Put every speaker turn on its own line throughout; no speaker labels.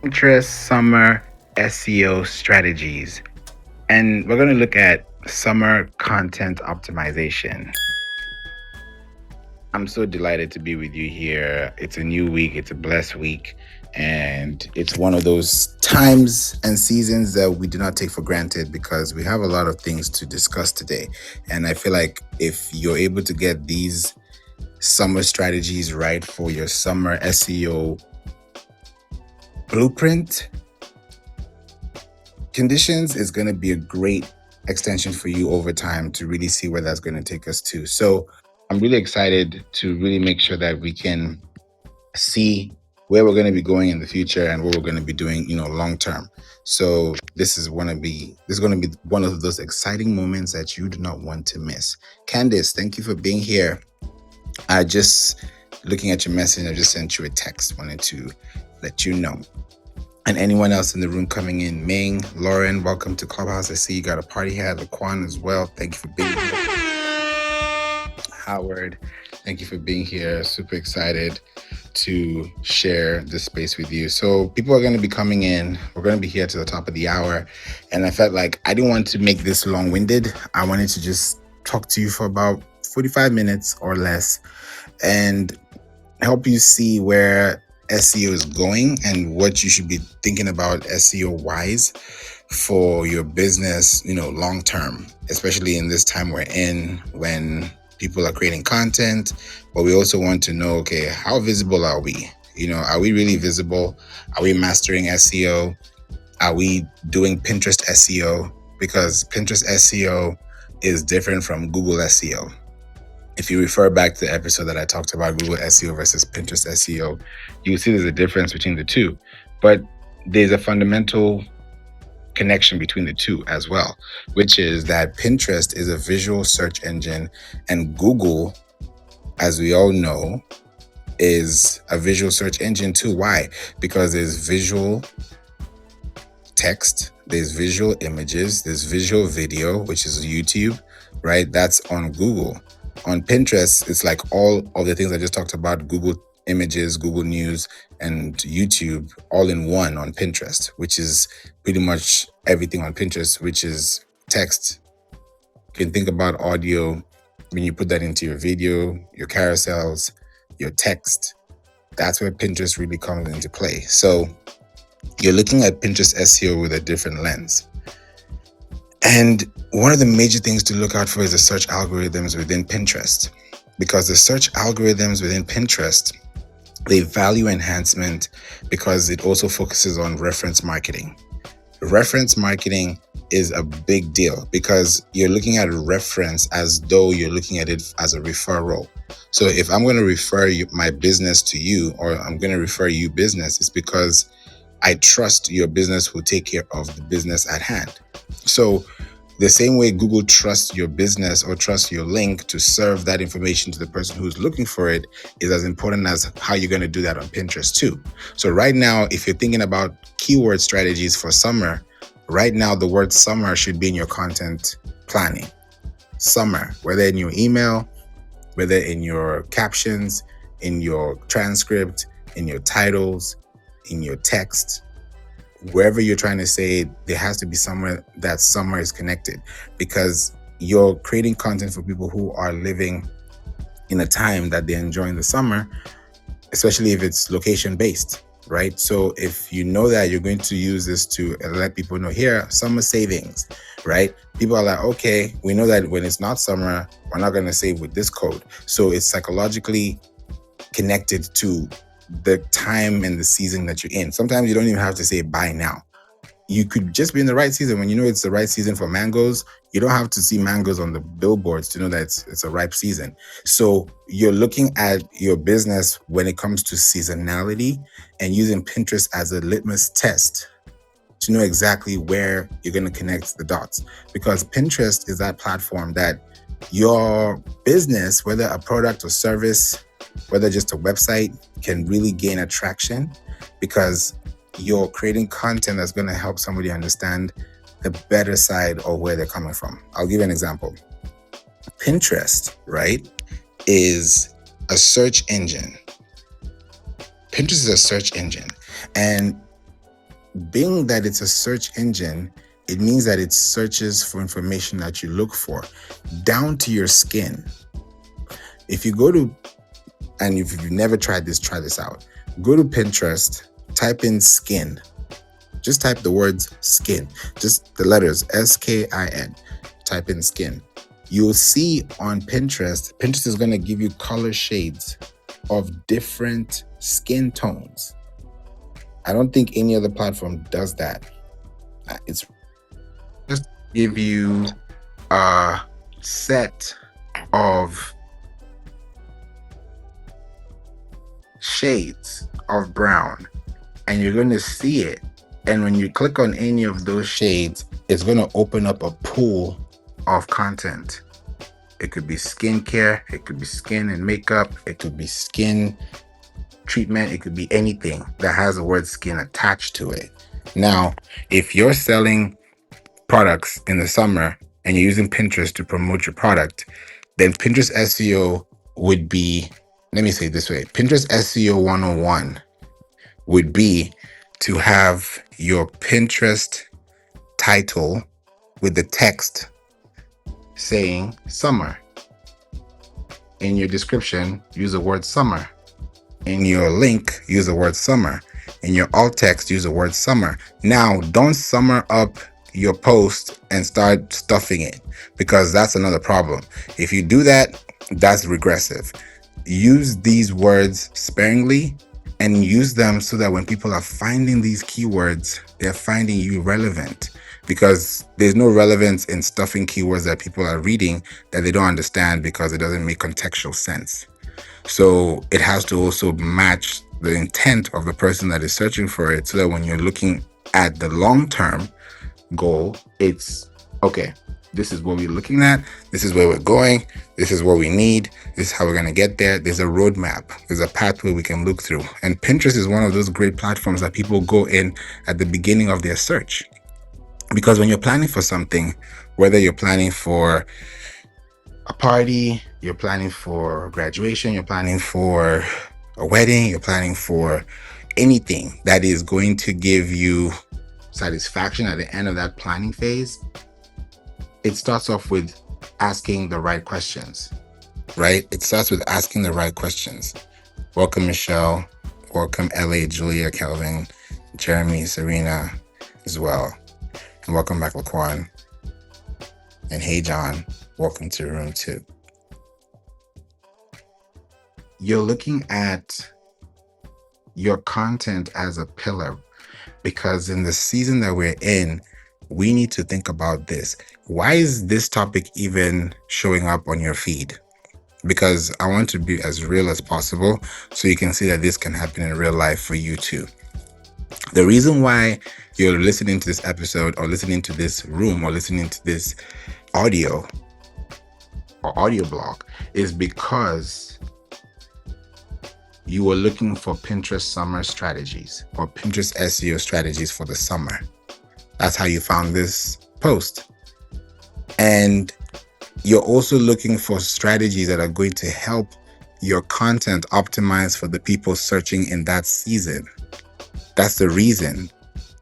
Pinterest summer SEO strategies. And we're going to look at summer content optimization. I'm so delighted to be with you here. It's a new week, it's a blessed week, and it's one of those times and seasons that we do not take for granted because we have a lot of things to discuss today. And I feel like if you're able to get these summer strategies right for your summer SEO blueprint, conditions is going to be a great extension for you over time to really see where that's going to take us to. So I'm really excited to really make sure that we can see where we're going to be going in the future and what we're going to be doing, long term. So this is going to be one of those exciting moments that you do not want to miss. Candice, thank you for being here. I just looking at your message, I just sent you a text. Wanted to let you know. And anyone else in the room coming in, Ming, Lauren, welcome to Clubhouse. I see you got a party hat, Laquan as well. Thank you for being here. Howard, thank you for being here. Super excited to share this space with you. So people are going to be coming in. We're going to be here to the top of the hour. And I felt like I didn't want to make this long-winded. I wanted to just talk to you for about 45 minutes or less and help you see where SEO is going and what you should be thinking about SEO wise for your business, long term, especially in this time we're in when people are creating content. But we also want to know, okay, how visible are we? Are we really visible? Are we mastering SEO? Are we doing Pinterest SEO? Because Pinterest SEO is different from Google SEO. If you refer back to the episode that I talked about Google SEO versus Pinterest SEO, you will see there's a difference between the two. But there's a fundamental connection between the two as well, which is that Pinterest is a visual search engine and Google, as we all know, is a visual search engine too. Why? Because there's visual text, there's visual images, there's visual video, which is YouTube, right? That's on Google. On Pinterest, it's like all of the things I just talked about, Google Images, Google News, and YouTube, all in one on Pinterest, which is pretty much everything on Pinterest, which is text. You can think about audio when you put that into your video, your carousels, your text. That's where Pinterest really comes into play. So you're looking at Pinterest SEO with a different lens. And one of the major things to look out for is the search algorithms within Pinterest, because the search algorithms within Pinterest, they value enhancement because it also focuses on reference marketing. Reference marketing is a big deal because you're looking at a reference as though you're looking at it as a referral. So if I'm going to refer my business to you, or I'm going to refer you business, it's because I trust your business will take care of the business at hand. So the same way Google trusts your business or trusts your link to serve that information to the person who's looking for it is as important as how you're going to do that on Pinterest too. So right now, if you're thinking about keyword strategies for summer, right now the word summer should be in your content planning. Summer, whether in your email, whether in your captions, in your transcript, in your titles, in your text, wherever you're trying to say, there has to be somewhere that summer is connected, because you're creating content for people who are living in a time that they're enjoying the summer, especially if it's location based, right? So if you know that you're going to use this to let people know, here, summer savings, right? People are like, okay, we know that when it's not summer, we're not going to save with this code. So it's psychologically connected to the time and the season that you're in. Sometimes you don't even have to say buy now. You could just be in the right season. When you know it's the right season for mangoes, you don't have to see mangoes on the billboards to know that it's a ripe season. So you're looking at your business when it comes to seasonality and using Pinterest as a litmus test to know exactly where you're going to connect the dots. Because Pinterest is that platform that your business, whether a product or service, whether just a website, can really gain attraction because you're creating content that's going to help somebody understand the better side of where they're coming from. I'll give you an example. Pinterest, right, is a search engine. Pinterest is a search engine. And being that it's a search engine, it means that it searches for information that you look for, down to your skin. If you go to, and if you've never tried this, try this out. Go to Pinterest, type in skin. Just type the words skin, just the letters SKIN. Type in skin. You'll see on Pinterest, Pinterest is going to give you color shades of different skin tones. I don't think any other platform does that. It's just give you a set of shades of brown, and you're going to see it. And when you click on any of those shades, it's going to open up a pool of content. It could be skincare, it could be skin and makeup, it could be skin treatment, it could be anything that has the word skin attached to it. Now, if you're selling products in the summer and you're using Pinterest to promote your product, then Pinterest SEO would be, let me say it this way, Pinterest SEO 101 would be to have your Pinterest title with the text saying summer. In your description, use the word summer. In your link, use the word summer. In your alt text, use the word summer. Now, don't summer up your post and start stuffing it, because that's another problem. If you do that, that's regressive. Use these words sparingly and use them so that when people are finding these keywords, they're finding you relevant, because there's no relevance in stuffing keywords that people are reading that they don't understand because it doesn't make contextual sense. So it has to also match the intent of the person that is searching for it, so that when you're looking at the long-term goal, it's okay, this is what we're looking at, this is where we're going, this is what we need, this is how we're going to get there. There's a roadmap, there's a pathway we can look through. And Pinterest is one of those great platforms that people go in at the beginning of their search, because when you're planning for something, whether you're planning for a party, you're planning for graduation, you're planning for a wedding, you're planning for anything that is going to give you satisfaction at the end of that planning phase, it starts off with asking the right questions, right? It starts with asking the right questions. Welcome, Michelle. Welcome, LA, Julia, Kelvin, Jeremy, Serena as well. And welcome back, Laquan. And hey, John, welcome to room 2. You're looking at your content as a pillar, because in the season that we're in, we need to think about this. Why is this topic even showing up on your feed? Because I want to be as real as possible so you can see that this can happen in real life for you too. The reason why you're listening to this episode, or listening to this room, or listening to this audio or audio blog, is because you were looking for Pinterest summer strategies or Pinterest SEO strategies for the summer. That's how you found this post. And you're also looking for strategies that are going to help your content optimize for the people searching in that season. That's the reason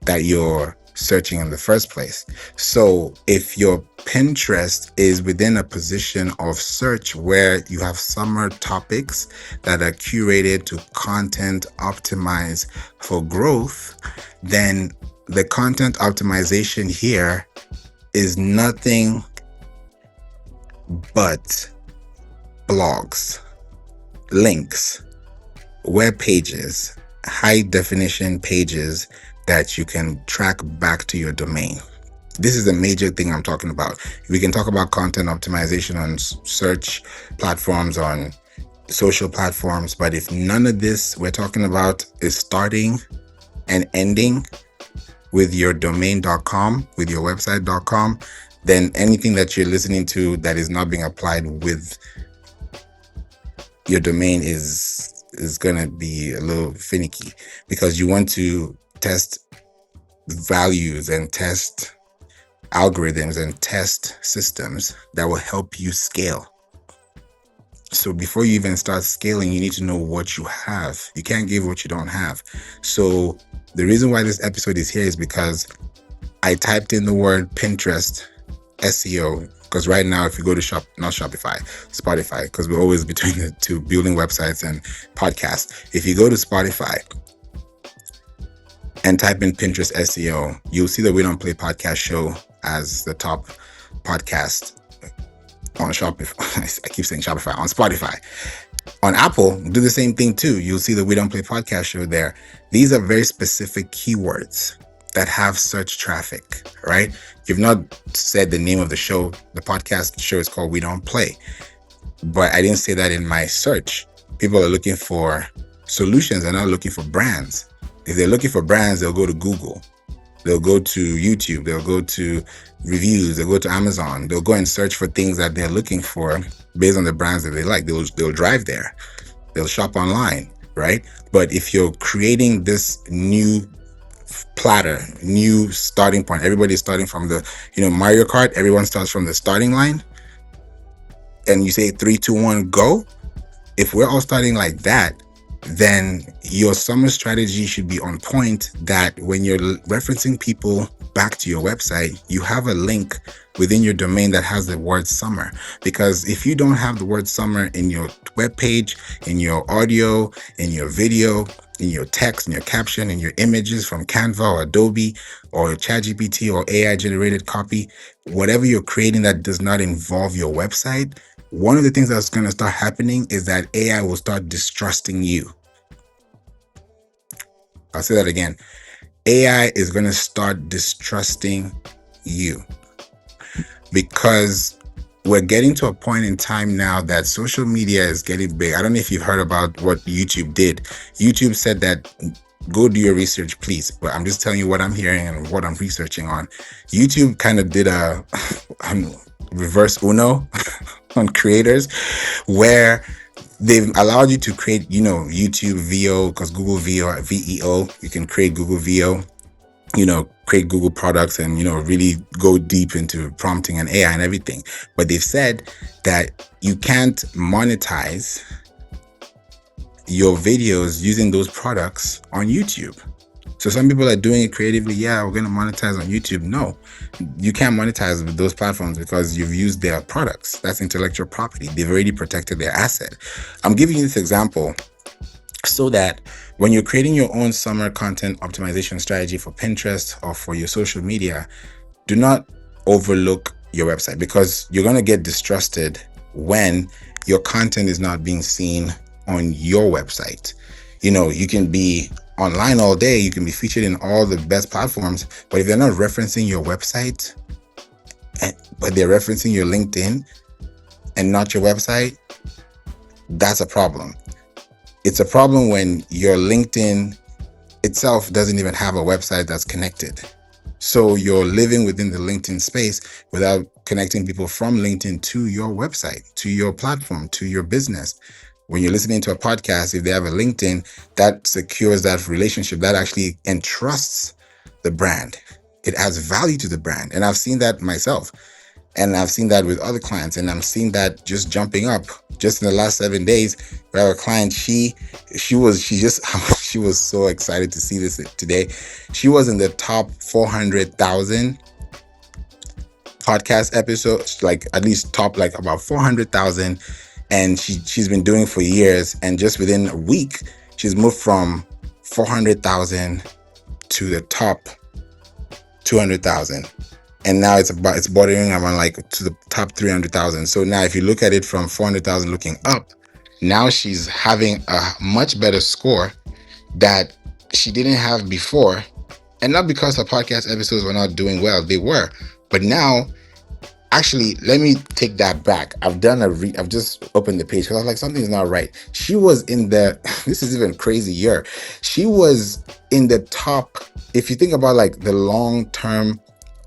that you're searching in the first place. So if your Pinterest is within a position of search where you have summer topics that are curated to content optimize for growth, then the content optimization here is nothing but blogs, links, web pages, high definition pages that you can track back to your domain. This is a major thing I'm talking about. We can talk about content optimization on search platforms, on social platforms, but if none of this we're talking about is starting and ending with your domain.com, with your website.com, then anything that you're listening to that is not being applied with your domain is going to be a little finicky, because you want to test values and test algorithms and test systems that will help you scale. So before you even start scaling, you need to know what you have. You can't give what you don't have. So the reason why this episode is here is because I typed in the word Pinterest SEO, because right now, if you go to not Shopify, Spotify, because we're always between the two, building websites and podcasts. If you go to Spotify and type in Pinterest SEO, you'll see the We Don't Play podcast show as the top podcast on Shopify. I keep saying Shopify, on Spotify. On Apple, do the same thing too. You'll see the We Don't Play podcast show there. These are very specific keywords that have search traffic, right? You've not said the name of the show. The podcast show is called We Don't Play, but I didn't say that in my search. People are looking for solutions. They're not looking for brands. If they're looking for brands, they'll go to Google. They'll go to YouTube. They'll go to reviews. They'll go to Amazon. They'll go and search for things that they're looking for based on the brands that they like. They'll drive there. They'll shop online, right? But if you're creating this new platter, new starting point, everybody's starting from the, Mario Kart, everyone starts from the starting line, and you say 3, 2, 1, go. If we're all starting like that, then your summer strategy should be on point, that when you're referencing people back to your website, you have a link within your domain that has the word summer. Because if you don't have the word summer in your web page, in your audio, in your video, in your text, in your caption, in your images from Canva or Adobe or ChatGPT or AI generated copy, whatever you're creating that does not involve your website, one of the things that's going to start happening is that AI will start distrusting you. I'll say that again. AI is going to start distrusting you, because we're getting to a point in time now that social media is getting big. I don't know if you've heard about what YouTube did. YouTube said that go do your research, please. But I'm just telling you what I'm hearing and what I'm researching on. YouTube kind of did a reverse Uno on creators, where they've allowed you to create, YouTube VO, because Google VEO, you can create Google VO, create Google products and, really go deep into prompting and AI and everything. But they've said that you can't monetize your videos using those products on YouTube. So some people are doing it creatively. Yeah, we're going to monetize on YouTube. No, you can't monetize with those platforms because you've used their products. That's intellectual property. They've already protected their asset. I'm giving you this example so that when you're creating your own summer content optimization strategy for Pinterest or for your social media, do not overlook your website, because you're going to get distrusted when your content is not being seen on your website. You can be online all day, you can be featured in all the best platforms, but if they're not referencing your website, but they're referencing your LinkedIn and not your website, that's a problem. It's a problem when your LinkedIn itself doesn't even have a website that's connected. So you're living within the LinkedIn space without connecting people from LinkedIn to your website, to your platform, to your business. When you're listening to a podcast, if they have a LinkedIn, that secures that relationship, that actually entrusts the brand. It adds value to the brand. And I've seen that myself. And I've seen that with other clients. And I'm seeing that just jumping up. Just in the last 7 days, we have a client, she was so excited to see this today. She was in the top 400,000 podcast episodes, like at least top like about 400,000. And she's been doing it for years. And just within a week, she's moved from 400,000 to the top 200,000. And now it's bordering around like to the top 300,000. So now if you look at it from 400,000 looking up, now she's having a much better score that she didn't have before. And not because her podcast episodes were not doing well, they were. But now, actually, let me take that back. I've just opened the page because I was like, something's not right. She was in this is even crazy year. She was in the top, if you think about like the long-term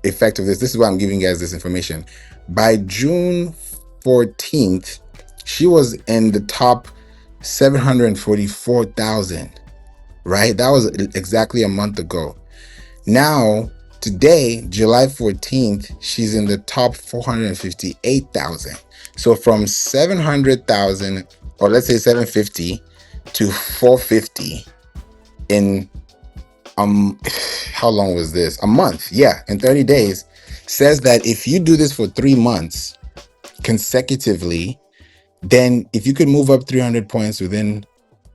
effect of this is why I'm giving you guys this information. By June 14th, she was in the top 744,000, right? That was exactly a month ago. Now, Today, July 14th, she's in the top 458,000. So from 700,000, or let's say 750 to 450 in how long was this? A month. Yeah, in 30 days. Says that if you do this for 3 months consecutively, then if you could move up 300 points within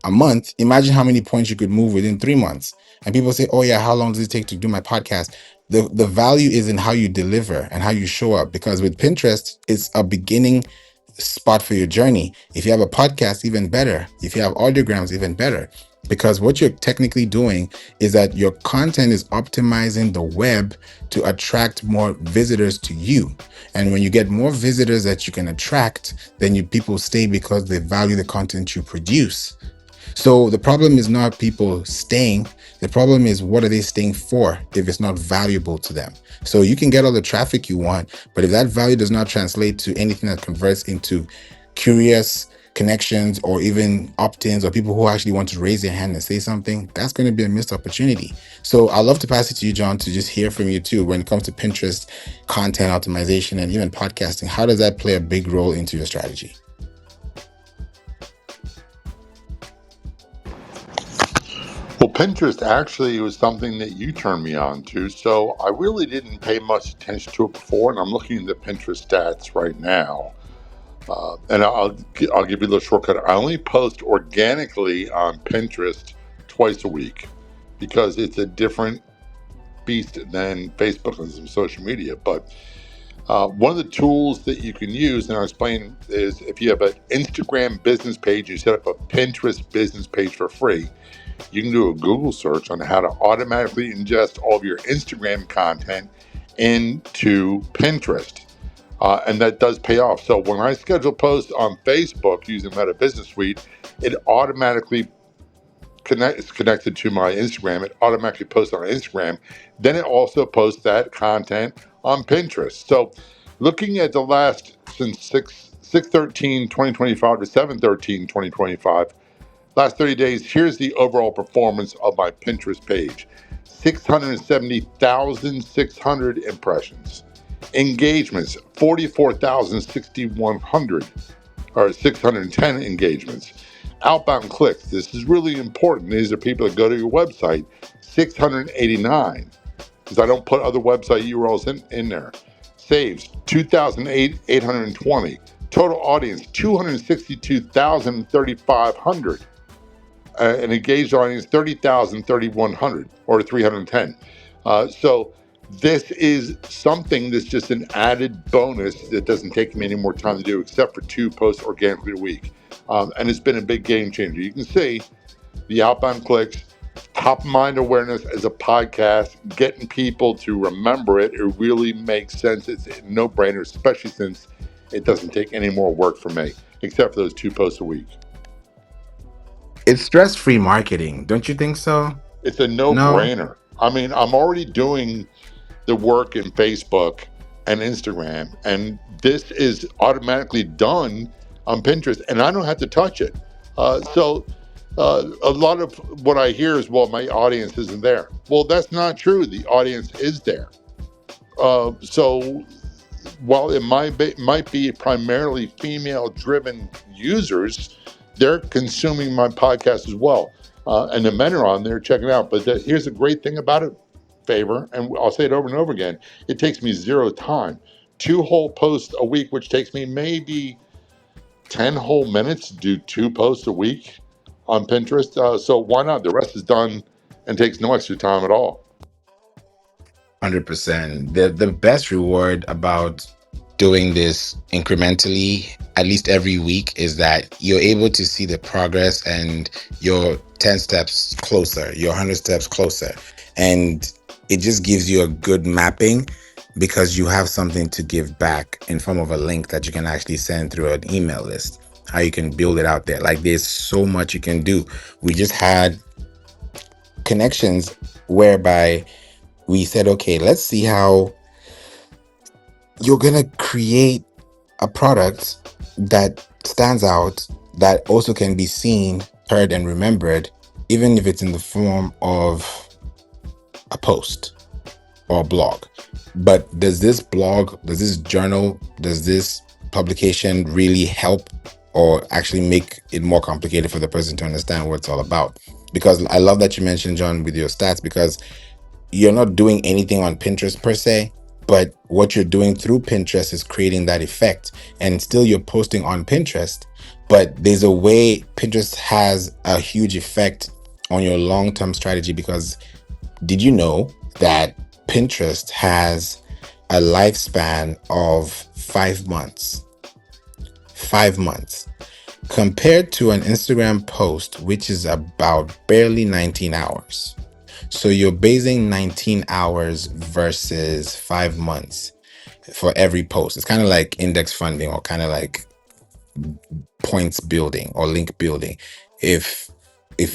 a month, imagine how many points you could move within 3 months. And people say, oh yeah, how long does it take to do my podcast? The value is in how you deliver and how you show up, because with Pinterest, it's a beginning spot for your journey. If you have a podcast, even better. If you have audiograms, even better. Because what you're technically doing is that your content is optimizing the web to attract more visitors to you. And when you get more visitors that you can attract, then people stay because they value the content you produce. So the problem is not people staying. The problem is, what are they staying for if it's not valuable to them? So you can get all the traffic you want, but if that value does not translate to anything that converts into curious connections or even opt-ins or people who actually want to raise their hand and say something, that's going to be a missed opportunity. So I'd love to pass it to you, John, to just hear from you too when it comes to Pinterest content optimization and even podcasting. How does that play a big role into your strategy?
Well, Pinterest actually was something that you turned me on to, so I really didn't pay much attention to it before, and I'm looking at the Pinterest stats right now. And I'll give you a little shortcut. I only post organically on Pinterest twice a week because it's a different beast than Facebook and some social media. But one of the tools that you can use, and I'll explain, is if you have an Instagram business page, you set up a Pinterest business page for free. You can do a Google search on how to automatically ingest all of your Instagram content into Pinterest. And that does pay off. So when I schedule posts on Facebook using Meta Business Suite, it automatically is connected to my Instagram. It automatically posts on Instagram. Then it also posts that content on Pinterest. So looking at the last since 6/13/2025 to 7/13/2025, last 30 days, here's the overall performance of my Pinterest page: 670,600 impressions. Engagements: 44,6,100 or 610 engagements. Outbound clicks: this is really important. These are people that go to your website: 689, because I don't put other website URLs in there. Saves: 2,820. Total audience: 262,3,500. An engaged audience: 30,3,100 or 310. So this is something that's just an added bonus that doesn't take me any more time to do, except for 2 posts organically a week. And it's been a big game changer. You can see the outbound clicks, top of mind awareness as a podcast, getting people to remember it. It really makes sense. It's a no brainer, especially since it doesn't take any more work for me, except for those 2 posts a week.
It's stress-free marketing, don't you think so?
It's a
No?
no-brainer. I mean, I'm already doing the work in Facebook and Instagram, and this is automatically done on Pinterest, and I don't have to touch it. A lot of what I hear is, well, my audience isn't there. Well, that's not true. The audience is there. So while it might be primarily female driven users, they're consuming my podcast as well. And the men are on there checking it out. But here's the great thing about it, Favor, and I'll say it over and over again: it takes me 0 time. 2 whole posts a week, which takes me maybe 10 whole minutes to do 2 posts a week on Pinterest. So why not? The rest is done and takes no extra time at all.
100%. The best reward about doing this incrementally, at least every week, is that you're able to see the progress and you're 10 steps closer, you're 100 steps closer. And it just gives you a good mapping because you have something to give back in form of a link that you can actually send through an email list. How you can build it out there. Like, there's so much you can do. We just had connections whereby we said, okay, let's see how you're going to create a product that stands out, that also can be seen, heard, and remembered, even if it's in the form of a post. or blog. But does this blog, does this journal, does this publication really help or actually make it more complicated for the person to understand what it's all about? Because I love that you mentioned, John, with your stats, because you're not doing anything on Pinterest per se, but what you're doing through Pinterest is creating that effect. And still you're posting on Pinterest, but there's a way Pinterest has a huge effect on your long-term strategy. Because did you know that Pinterest has a lifespan of 5 months? 5 months compared to an Instagram post, which is about barely 19 hours. So you're basing 19 hours versus 5 months for every post. It's kind of like index funding, or kind of like points building or link building. If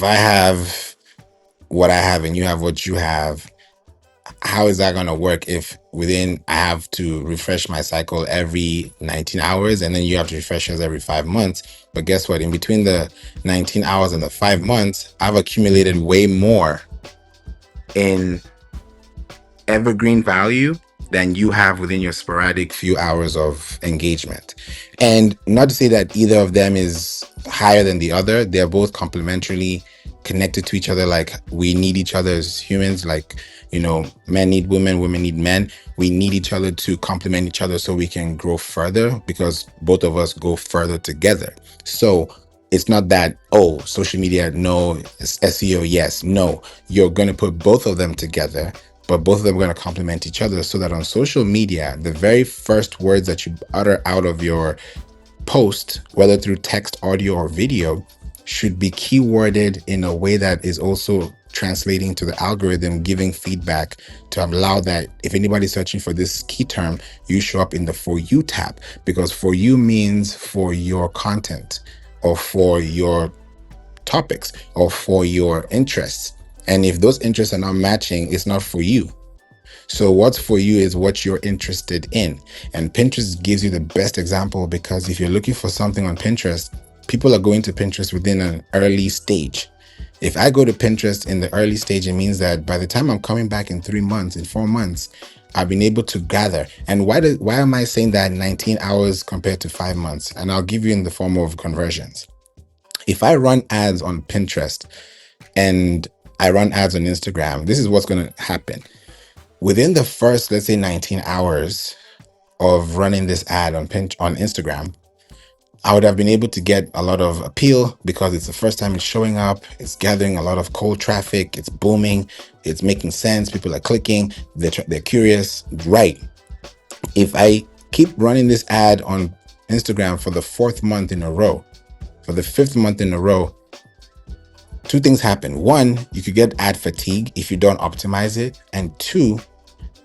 I have what I have and you have what you have, how is that going to work if within I have to refresh my cycle every 19 hours and then you have to refresh yours every 5 months? But guess what? In between the 19 hours and the 5 months, I've accumulated way more in evergreen value than you have within your sporadic few hours of engagement. And not to say that either of them is higher than the other, they're both complementarily connected to each other. Like, we need each other as humans. Like, men need women, women need men. We need each other to complement each other so we can grow further, because both of us go further together. So it's not that, oh, social media, no, SEO, yes, no. You're going to put both of them together, but both of them are going to complement each other, so that on social media, the very first words that you utter out of your post, whether through text, audio, or video, should be keyworded in a way that is also translating to the algorithm, giving feedback to allow that if anybody's searching for this key term, you show up in the For You tab, because For You means for your content, or for your topics, or for your interests. And if those interests are not matching, it's not for you. So what's for you is what you're interested in. And Pinterest gives you the best example, because if you're looking for something on Pinterest, people are going to Pinterest within an early stage. If I go to Pinterest in the early stage, it means that by the time I'm coming back in 3 months, in 4 months, I've been able to gather. And why am I saying that 19 hours compared to 5 months? And I'll give you in the form of conversions. If I run ads on Pinterest and I run ads on Instagram, this is what's going to happen. Within the first, let's say, 19 hours of running this ad on Instagram, I would have been able to get a lot of appeal, because it's the first time it's showing up. It's gathering a lot of cold traffic. It's booming. It's making sense. People are clicking. They're curious. Right. If I keep running this ad on Instagram for the fourth month in a row, for the fifth month in a row, two things happen. One, you could get ad fatigue if you don't optimize it. And two,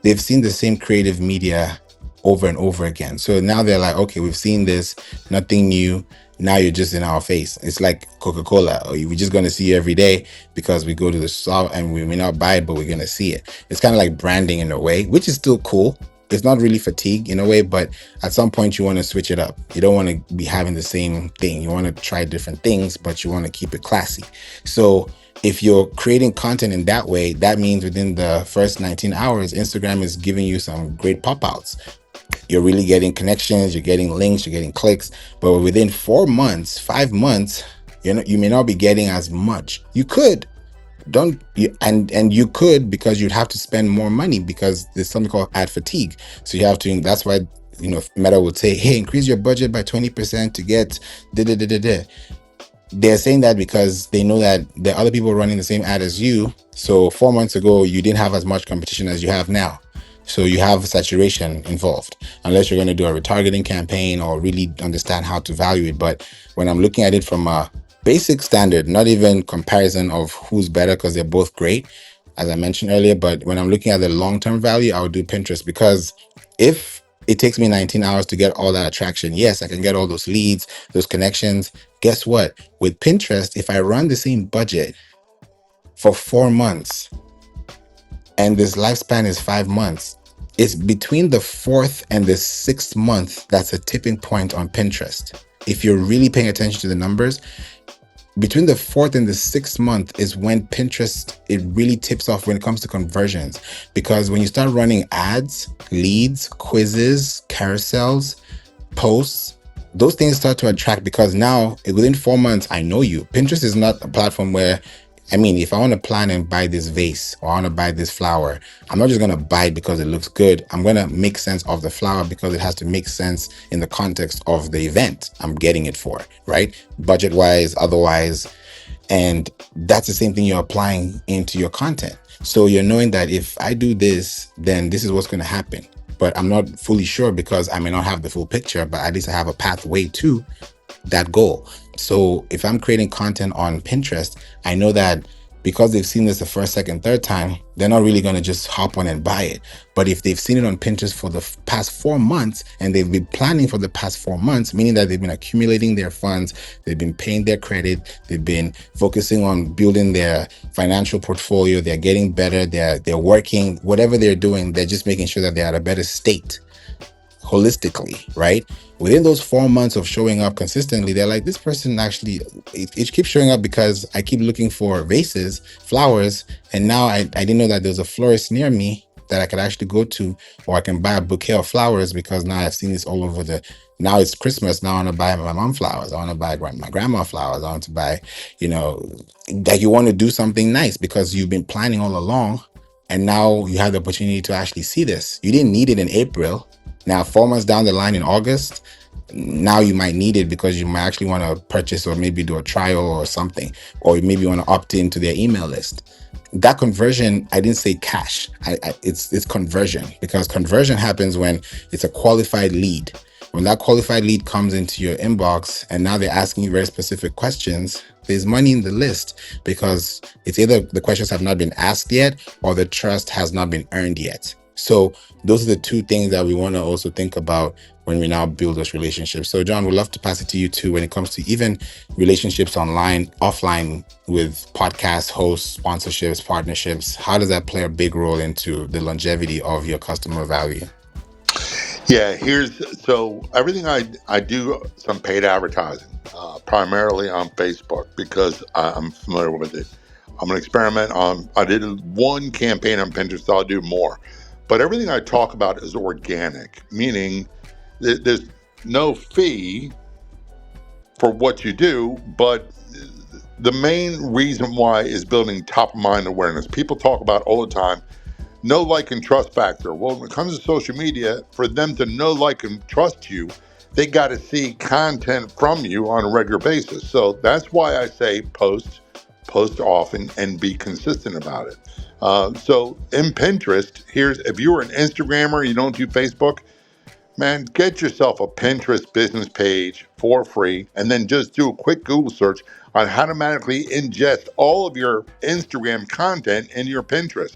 they've seen the same creative media over and over again. So now they're like, okay, we've seen this, nothing new. Now you're just in our face. It's like Coca-Cola. Or we're just going to see you every day because we go to the store and we may not buy it, but we're going to see it. It's kind of like branding in a way, which is still cool. It's not really fatigue in a way, but at some point you want to switch it up. You don't want to be having the same thing. You want to try different things, but you want to keep it classy. So if you're creating content in that way, that means within the first 19 hours, Instagram is giving you some great pop-outs. You're really getting connections, you're getting links, you're getting clicks. But within 4 months, 5 months, you may not be getting as much. You could, don't you, and you could, because you'd have to spend more money, because there's something called ad fatigue. So you have to, that's why, Meta would say, hey, increase your budget by 20% to get da da da da da. They're saying that because they know that there are other people running the same ad as you. So 4 months ago, you didn't have as much competition as you have now. So you have saturation involved, unless you're going to do a retargeting campaign or really understand how to value it. But when I'm looking at it from a basic standard, not even comparison of who's better, because they're both great, as I mentioned earlier, but when I'm looking at the long-term value, I would do Pinterest, because if it takes me 19 hours to get all that attraction, yes, I can get all those leads, those connections. Guess what? With Pinterest, if I run the same budget for 4 months and this lifespan is 5 months, it's between the fourth and the sixth month that's a tipping point on Pinterest. If you're really paying attention to the numbers, between the fourth and the sixth month is when Pinterest, it really tips off when it comes to conversions. Because when you start running ads, leads, quizzes, carousels, posts, those things start to attract, because now within 4 months, I know you. Pinterest is not a platform where, I mean, if I want to plan and buy this vase or I want to buy this flower, I'm not just going to buy it because it looks good. I'm going to make sense of the flower because it has to make sense in the context of the event I'm getting it for, right? Budget wise, otherwise. And that's the same thing you're applying into your content. So you're knowing that if I do this, then this is what's going to happen. But I'm not fully sure because I may not have the full picture, but at least I have a pathway to that goal. So if I'm creating content on Pinterest, I know that because they've seen this the first, second, third time, they're not really going to just hop on and buy it. But if they've seen it on Pinterest for the past 4 months and they've been planning for the past 4 months, meaning that they've been accumulating their funds, they've been paying their credit, they've been focusing on building their financial portfolio, they're getting better, they're working, whatever they're doing, they're just making sure that they're at a better state holistically, right? Within those 4 months of showing up consistently, they're like, this person actually, it keeps showing up because I keep looking for vases, flowers, and now I didn't know that there's a florist near me that I could actually go to, or I can buy a bouquet of flowers because now I've seen this all over now it's Christmas. Now I want to buy my mom flowers. I want to buy my grandma flowers. I want to buy, you know, that you want to do something nice because you've been planning all along. And now you have the opportunity to actually see this. You didn't need it in April. Now, 4 months down the line in August, now you might need it because you might actually want to purchase or maybe do a trial or something, or maybe you want to opt into their email list. That conversion, I didn't say cash. It's conversion, because conversion happens when it's a qualified lead. When that qualified lead comes into your inbox and now they're asking you very specific questions, there's money in the list because it's either the questions have not been asked yet or the trust has not been earned yet. So those are the two things that we want to also think about when we now build those relationships. So John, we'd love to pass it to you too when it comes to even relationships online, offline, with podcast hosts, sponsorships, partnerships. How does that play a big role into the longevity of your customer value?
Yeah, so everything I do some paid advertising, primarily on Facebook because I'm familiar with it. I'm gonna experiment on. I did one campaign on Pinterest. So I'll do more, but everything I talk about is organic, meaning there's no fee for what you do, but the main reason why is building top of mind awareness. People talk about all the time know, like, and trust factor. Well, when it comes to social media, for them to know, like, and trust you, they got to see content from you on a regular basis. So that's why I say post often, and be consistent about it. So in Pinterest, if you're an Instagrammer, you don't do Facebook, man, get yourself a Pinterest business page for free and then just do a quick Google search on how to magically ingest all of your Instagram content in your Pinterest.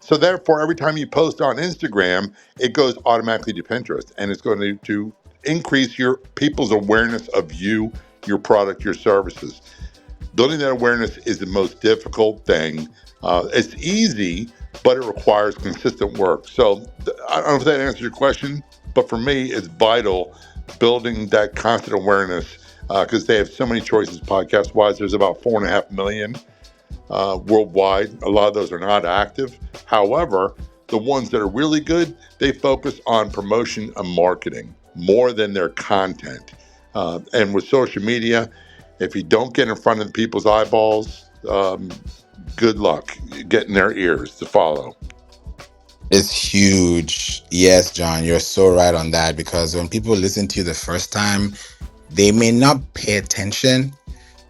So therefore, every time you post on Instagram, it goes automatically to Pinterest, and it's going to increase your people's awareness of you, your product, your services. Building that awareness is the most difficult thing. It's easy, but it requires consistent work. So I don't know if that answers your question, but for me, it's vital building that constant awareness because they have so many choices podcast wise. There's about 4.5 million worldwide. A lot of those are not active. However, the ones that are really good, they focus on promotion and marketing more than their content. And with social media, if you don't get in front of people's eyeballs, good luck getting their ears to follow.
It's huge. Yes, John, you're so right on that, because when people listen to you the first time, they may not pay attention.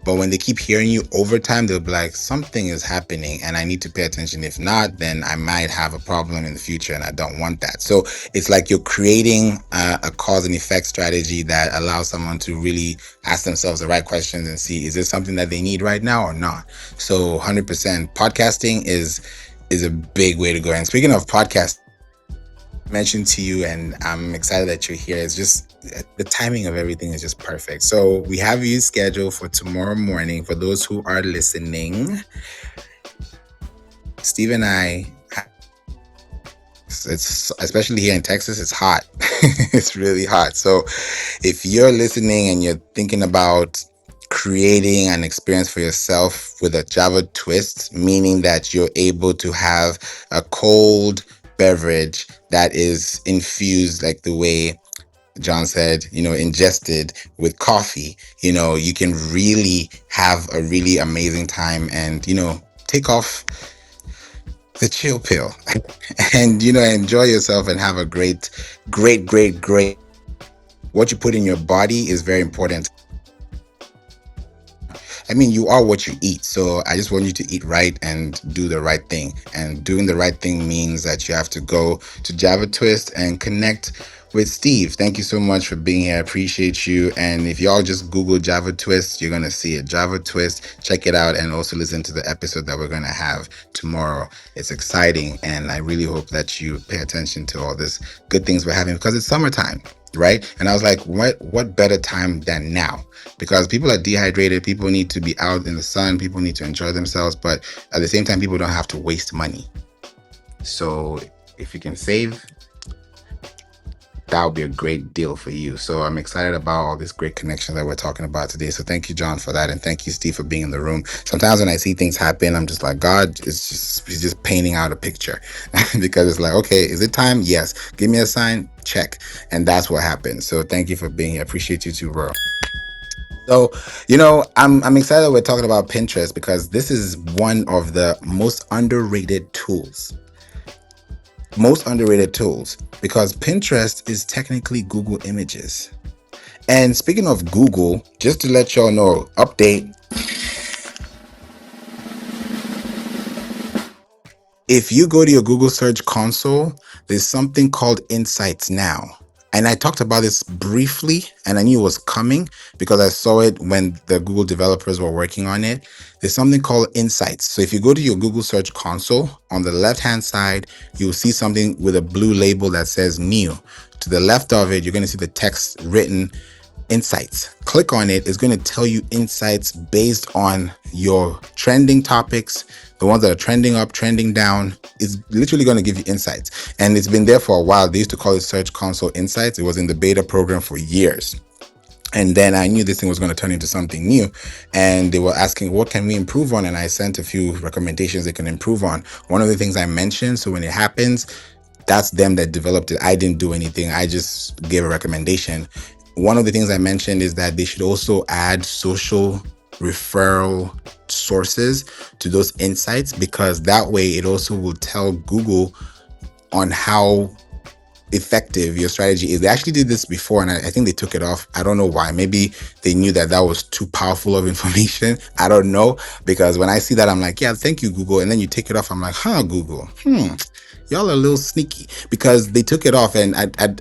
But when they keep hearing you over time, they'll be like, something is happening and I need to pay attention. If not, then I might have a problem in the future and I don't want that. So it's like you're creating a cause and effect strategy that allows someone to really ask themselves the right questions and see, is this something that they need right now or not? So 100% podcasting is a big way to go. And speaking of podcasts, mentioned to you, and I'm excited that you're here. It's just the timing of everything is just perfect. So we have you scheduled for tomorrow morning. For those who are listening, Steve and I, it's especially here in Texas, it's hot. It's really hot. So if you're listening and you're thinking about creating an experience for yourself with a Java twist, meaning that you're able to have a cold beverage that is infused like the way John said, ingested with coffee. You can really have a really amazing time and, take off the chill pill and, enjoy yourself and have a great, great, great, great. What you put in your body is very important. I mean, you are what you eat. So I just want you to eat right and do the right thing. And doing the right thing means that you have to go to Java Twist and connect with Steve. Thank you so much for being here. I appreciate you. And if y'all just Google Java Twist, you're going to see it. Java Twist. Check it out and also listen to the episode that we're going to have tomorrow. It's exciting. And I really hope that you pay attention to all this good things we're having because it's summertime. Right. And I was like, what better time than now? Because people are dehydrated. People need to be out in the sun. People need to enjoy themselves. But at the same time, people don't have to waste money. So if you can save, that would be a great deal for you. So I'm excited about all this great connection that we're talking about today. So thank you, John, for that. And thank you, Steve, for being in the room. Sometimes when I see things happen, I'm just like, God he's just painting out a picture because it's like, okay, is it time? Yes. Give me a sign. Check. And that's what happened. So thank you for being here. I appreciate you too, bro. So, I'm excited that we're talking about Pinterest because this is one of the most underrated tools. Most underrated tools because Pinterest is technically Google Images. And speaking of Google, just to let y'all know, update. If you go to your Google Search Console, there's something called Insights now. And I talked about this briefly and I knew it was coming because I saw it when the Google developers were working on it. There's something called Insights. So if you go to your Google Search Console, on the left-hand side, you'll see something with a blue label that says new. To the left of it, you're going to see the text written Insights. Click on it. It's going to tell you insights based on your trending topics, the ones that are trending up, trending down. It's literally going to give you insights. And it's been there for a while. They used to call it Search Console Insights. It was in the beta program for years. And then I knew this thing was going to turn into something new. And they were asking, what can we improve on? And I sent a few recommendations they can improve on. One of the things I mentioned, so when it happens, that's them that developed it. I didn't do anything. I just gave a recommendation. One of the things I mentioned is that they should also add social referral sources to those insights because that way it also will tell Google on how effective your strategy is. They actually did this before and I think they took it off. I don't know why. Maybe they knew that was too powerful of information. I don't know, because when I see that, I'm like, yeah, thank you, Google. And then you take it off. I'm like, Google, y'all are a little sneaky because they took it off and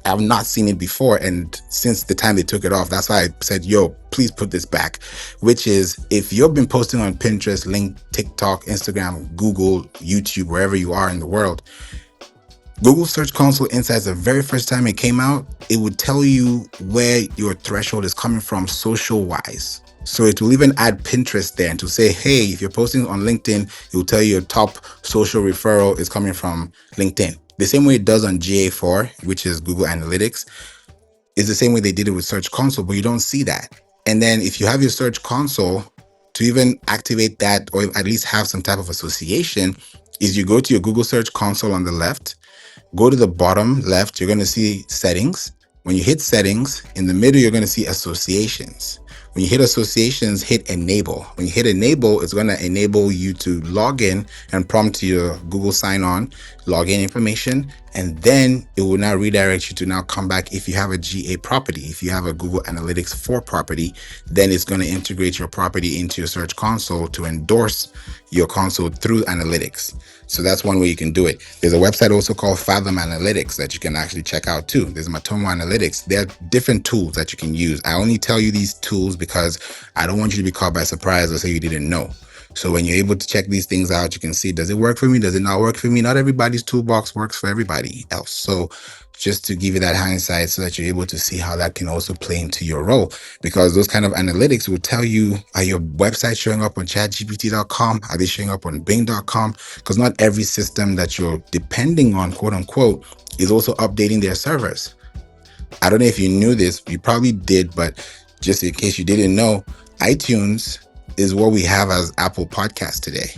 I've not seen it before. And since the time they took it off, that's why I said, yo, please put this back, which is if you've been posting on Pinterest, Link, TikTok, Instagram, Google, YouTube, wherever you are in the world, Google Search Console Insights, the very first time it came out, it would tell you where your threshold is coming from social wise. So it will even add Pinterest there and to say, hey, if you're posting on LinkedIn, it will tell you your top social referral is coming from LinkedIn. The same way it does on GA4, which is Google Analytics, is the same way they did it with Search Console, but you don't see that. And then if you have your Search Console, to even activate that or at least have some type of association, is you go to your Google Search Console on the left. Go to the bottom left, you're going to see settings. When you hit settings, in the middle, you're going to see associations. When you hit associations, hit enable. When you hit enable, it's going to enable you to log in and prompt your Google sign on, login information, and then it will now redirect you to now come back. If you have a GA property, if you have a Google Analytics 4 property, then it's going to integrate your property into your Search Console to endorse your console through analytics. So that's one way you can do it. There's a website also called Fathom Analytics that you can actually check out too. There's Matomo Analytics. There are different tools that you can use. I only tell you these tools because I don't want you to be caught by surprise or say you didn't know. So when you're able to check these things out, you can see, does it work for me? Does it not work for me? Not everybody's toolbox works for everybody else. So just to give you that hindsight so that you're able to see how that can also play into your role, because those kind of analytics will tell you, are your websites showing up on chatgpt.com? Are they showing up on bing.com? Because not every system that you're depending on, quote unquote, is also updating their servers. I don't know if you knew this, you probably did, but just in case you didn't know, iTunes is what we have as Apple Podcast today.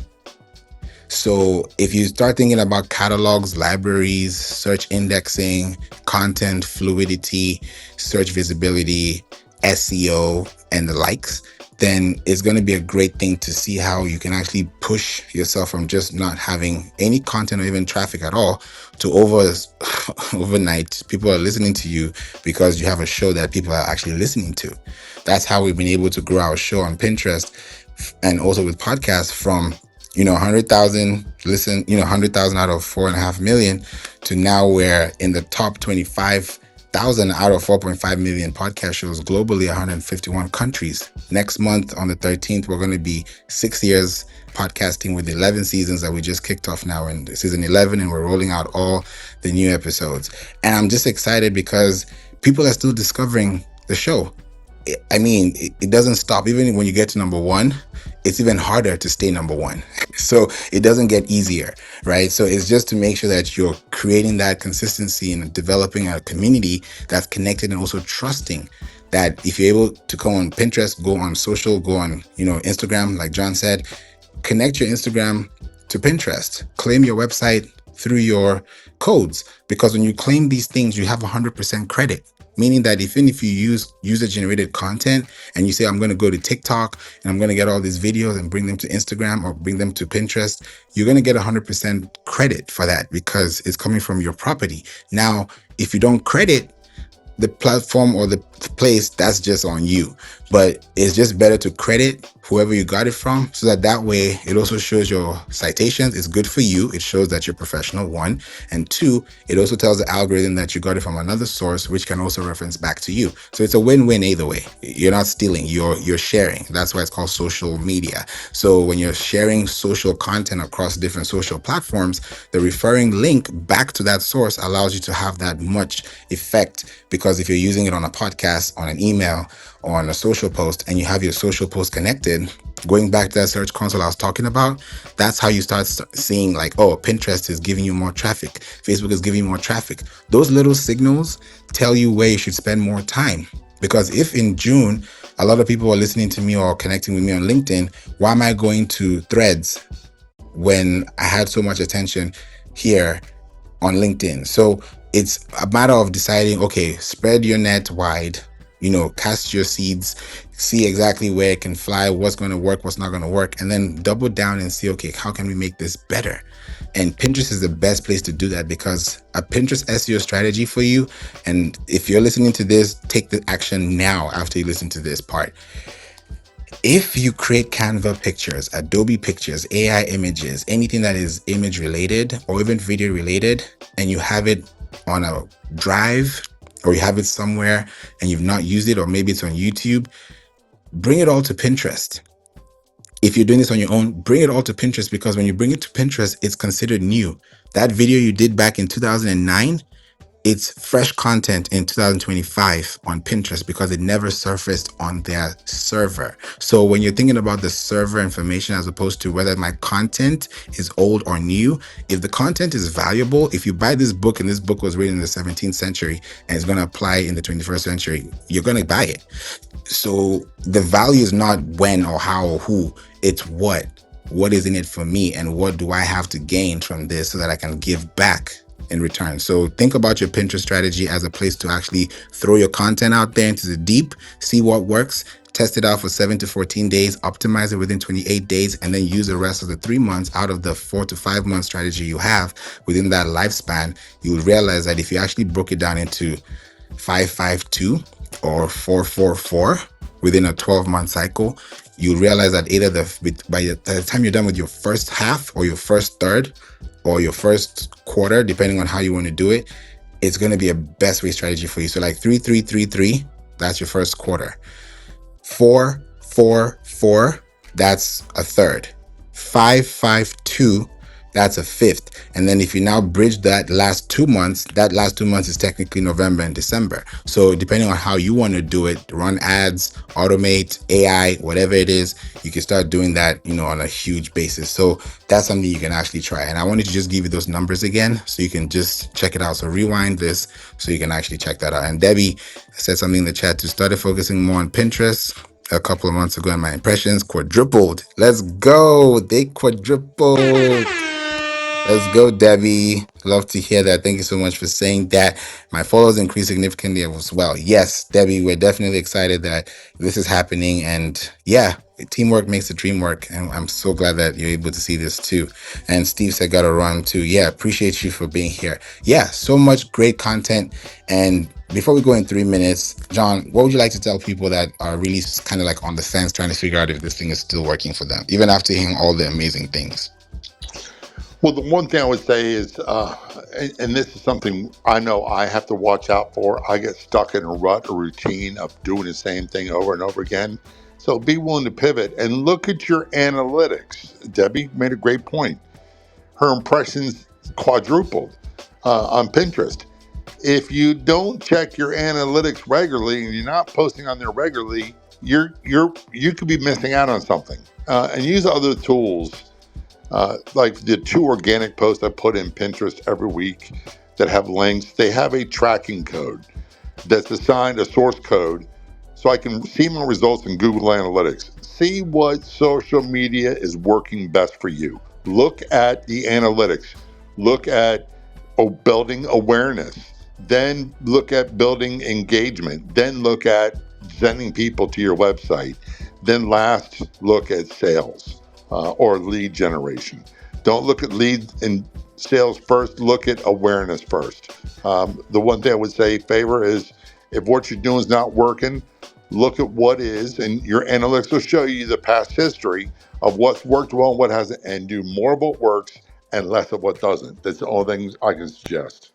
So if you start thinking about catalogs, libraries, search indexing, content fluidity, search visibility, SEO, and the likes, then it's going to be a great thing to see how you can actually push yourself from just not having any content or even traffic at all to overnight people are listening to you because you have a show that people are actually listening to. That's how we've been able to grow our show on Pinterest and also with podcasts from 100,000 listen, 100,000 out of 4.5 million to now we're in the top 25,000 out of 4.5 million podcast shows globally, 151 countries. Next month on the 13th, we're going to be 6 years podcasting with 11 seasons that we just kicked off now in season 11, and we're rolling out all the new episodes. And I'm just excited because people are still discovering the show. I mean, it doesn't stop. Even when you get to number one, it's even harder to stay number one. So it doesn't get easier, right? So it's just to make sure that you're creating that consistency and developing a community that's connected and also trusting that if you're able to go on Pinterest, go on social, go on, Instagram, like John said, connect your Instagram to Pinterest, claim your website through your codes, because when you claim these things, you have 100% credit. Meaning that even if you use user generated content and you say, I'm going to go to TikTok and I'm going to get all these videos and bring them to Instagram or bring them to Pinterest, you're going to get 100% credit for that because it's coming from your property. Now, if you don't credit the platform or the place, that's just on you. But it's just better to credit whoever you got it from, so that way it also shows your citations. It's good for you. It shows that you're professional, one. And two, it also tells the algorithm that you got it from another source, which can also reference back to you. So it's a win-win either way. You're not stealing, you're sharing. That's why it's called social media. So when you're sharing social content across different social platforms, the referring link back to that source allows you to have that much effect, because if you're using it on a podcast, on an email, or on a social post, and you have your social post connected, going back to that search console I was talking about, that's how you start seeing like, oh, Pinterest is giving you more traffic, Facebook is giving you more traffic. Those little signals tell you where you should spend more time. Because if in June, a lot of people are listening to me or connecting with me on LinkedIn, why am I going to Threads when I had so much attention here on LinkedIn? So it's a matter of deciding, okay, spread your net wide, cast your seeds, see exactly where it can fly, what's going to work, what's not going to work, and then double down and see, okay, how can we make this better? And Pinterest is the best place to do that, because a Pinterest SEO strategy for you, and if you're listening to this, take the action now after you listen to this part. If you create Canva pictures, Adobe pictures, AI images, anything that is image related or even video related, and you have it on a drive or you have it somewhere and you've not used it, or maybe it's on YouTube, bring it all to Pinterest. If you're doing this on your own, bring it all to Pinterest, because when you bring it to Pinterest, it's considered new. That video you did back in 2009, it's fresh content in 2025 on Pinterest because it never surfaced on their server. So when you're thinking about the server information as opposed to whether my content is old or new, if the content is valuable, if you buy this book and this book was written in the 17th century and it's going to apply in the 21st century, you're going to buy it. So the value is not when or how or who, it's what is in it for me and what do I have to gain from this so that I can give back in return. So think about your Pinterest strategy as a place to actually throw your content out there into the deep, see what works, test it out for 7 to 14 days, optimize it within 28 days, and then use the rest of the 3 months out of the 4 to 5 month strategy you have within that lifespan. You will realize that if you actually broke it down into 552 or 444 within a 12-month cycle, you realize that either by the time you're done with your first half or your first third or your first quarter, depending on how you want to do it, it's going to be a best way strategy for you. So like 3-3-3-3, that's your first quarter. 4-4-4, that's a third. 5-5-2, that's a fifth. And then if you now bridge that last 2 months, that last 2 months is technically November and December. So depending on how you want to do it, run ads, automate, AI, whatever it is, you can start doing that, on a huge basis. So that's something you can actually try. And I wanted to just give you those numbers again so you can just check it out. So rewind this so you can actually check that out. And Debbie said something in the chat too: started focusing more on Pinterest a couple of months ago, and my impressions quadrupled. Let's go. They quadrupled. Let's go, Debbie. Love to hear that. Thank you so much for saying that. My followers increased significantly as well. Yes, Debbie, we're definitely excited that this is happening. And yeah, teamwork makes the dream work. And I'm so glad that you're able to see this too. And Steve said, got to run too. Yeah, appreciate you for being here. Yeah, so much great content. And before we go in 3 minutes, John, what would you like to tell people that are really kind of like on the fence trying to figure out if this thing is still working for them, even after hearing all the amazing things?
Well, the one thing I would say is, and this is something I know I have to watch out for. I get stuck in a rut, a routine of doing the same thing over and over again. So be willing to pivot and look at your analytics. Debbie made a great point. Her impressions quadrupled on Pinterest. If you don't check your analytics regularly and you're not posting on there regularly, you could be missing out on something. And use other tools like the 2 organic posts I put in Pinterest every week that have links. They have a tracking code that's assigned a source code so I can see my results in Google Analytics. See what social media is working best for you. Look at the analytics. Look at building awareness. Then look at building engagement. Then look at sending people to your website. Then last, look at sales or lead generation. Don't look at lead and sales first. Look at awareness first. The one thing I would say favor is if what you're doing is not working, look at what is, and your analytics will show you the past history of what's worked well and what hasn't, and do more of what works and less of what doesn't. That's the only thing I can suggest.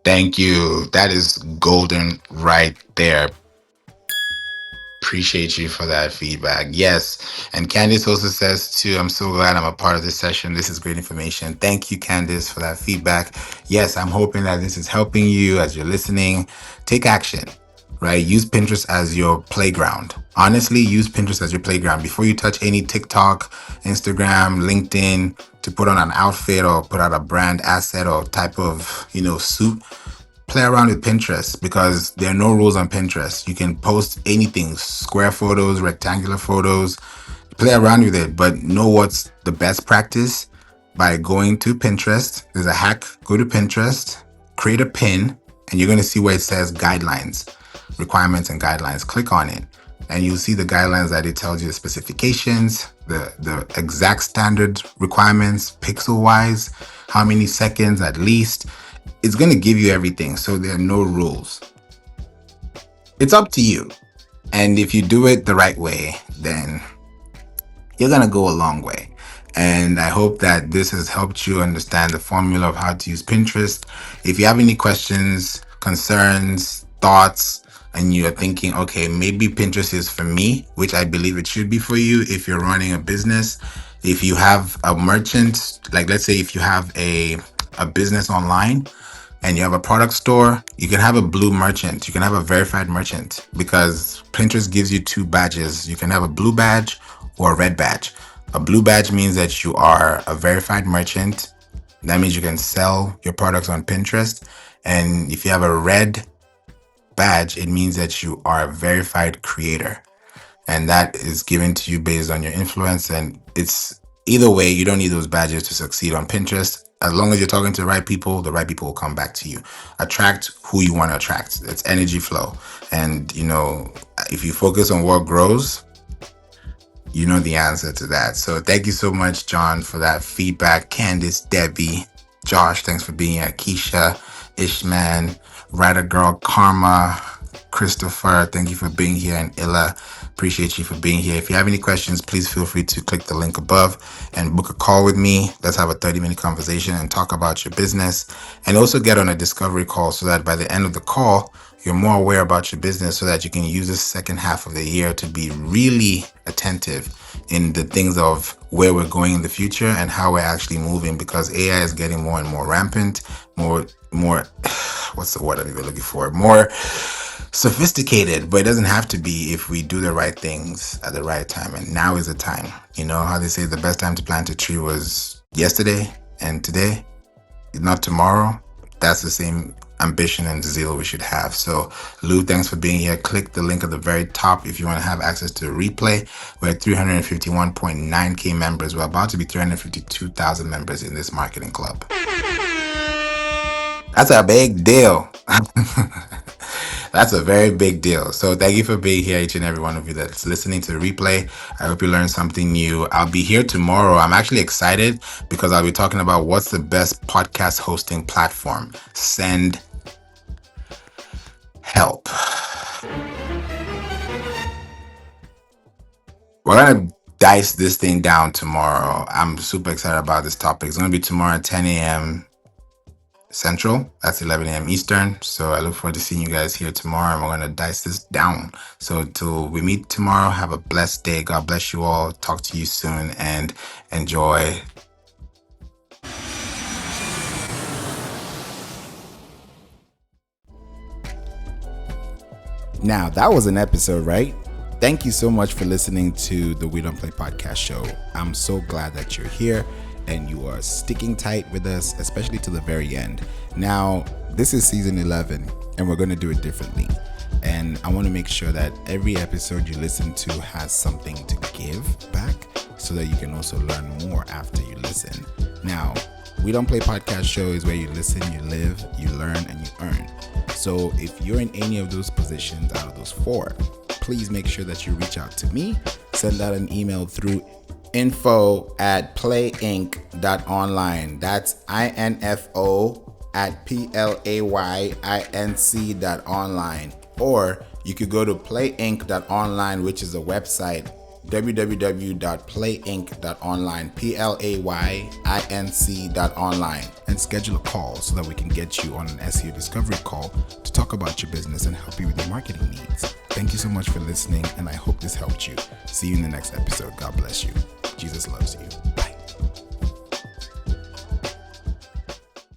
Thank you. That is golden right there. Appreciate you for that feedback. Yes. And Candice also says too, I'm so glad I'm a part of this session. This is great information. Thank you, Candice, for that feedback. Yes, I'm hoping that this is helping you as you're listening. Take action, right? Use Pinterest as your playground. Honestly, use Pinterest as your playground before you touch any TikTok, Instagram, LinkedIn to put on an outfit or put out a brand asset or type of, suit. Play around with Pinterest because there are no rules on Pinterest. You can post anything, square photos, rectangular photos, play around with it, but know what's the best practice by going to Pinterest. There's a hack. Go to Pinterest, create a pin, and you're going to see where it says guidelines, requirements and guidelines. Click on it and you'll see the guidelines that it tells you the specifications, the exact standard requirements, pixel wise, how many seconds at least. It's going to give you everything. So there are no rules. It's up to you. And if you do it the right way, then you're going to go a long way. And I hope that this has helped you understand the formula of how to use Pinterest. If you have any questions, concerns, thoughts, and you're thinking, okay, maybe Pinterest is for me, which I believe it should be for you if you're running a business. If you have a merchant, like let's say if you have a business online, and you have a product store, you can have a blue merchant. You can have a verified merchant because Pinterest gives you 2 badges. You can have a blue badge or a red badge. A blue badge means that you are a verified merchant. That means you can sell your products on Pinterest. And if you have a red badge, it means that you are a verified creator, and that is given to you based on your influence. And it's either way, you don't need those badges to succeed on Pinterest. As long as you're talking to the right people will come back to you. Attract who you want to attract. It's energy flow. And if you focus on what grows, you know the answer to that. So thank you so much, John, for that feedback. Candice, Debbie, Josh, thanks for being here. Keisha, Ishman, Writer Girl, Karma, Christopher, thank you for being here. And Illa, appreciate you for being here. If you have any questions, please feel free to click the link above and book a call with me. Let's have a 30-minute conversation and talk about your business. And also get on a discovery call so that by the end of the call, you're more aware about your business so that you can use the second half of the year to be really attentive in the things of where we're going in the future and how we're actually moving, because AI is getting more and more rampant, more what's the word I'm even looking for? More sophisticated, but it doesn't have to be if we do the right things at the right time. And now is the time. You know how they say the best time to plant a tree was yesterday and today, not tomorrow. That's the same ambition and zeal we should have. So, Lou, thanks for being here. Click the link at the very top if you want to have access to a replay. We're at 351.9K members. We're about to be 352,000 members in this marketing club. That's a big deal. That's a very big deal. So thank you for being here, each and every one of you that's listening to the replay. I hope you learned something new. I'll be here tomorrow. I'm actually excited because I'll be talking about what's the best podcast hosting platform. Send help. We're going to dice this thing down tomorrow. I'm super excited about this topic. It's going to be tomorrow at 10 a.m. Central. That's 11 a.m. Eastern. So I look forward to seeing you guys here tomorrow, and we're going to dice this down. So till we meet tomorrow, have a blessed day. God bless you all. Talk to you soon and enjoy. Now, that was an episode, right? Thank you so much for listening to the We Don't Play podcast show. I'm so glad that you're here and you are sticking tight with us, especially to the very end. Now, this is season 11 and we're going to do it differently. And I want to make sure that every episode you listen to has something to give back so that you can also learn more after you listen. Now, We Don't Play podcast show is where you listen, you live, you learn, and you earn. So if you're in any of those positions out of those four, please make sure that you reach out to me. Send out an email through info@playinc.online. That's info@playinc.online. Or you could go to playinc.online, which is a website, www.playinc.online, playinc.online, and schedule a call so that we can get you on an SEO discovery call to talk about your business and help you with your marketing needs. Thank you so much for listening, and I hope this helped you. See you in the next episode. God bless you. Jesus loves you. Bye.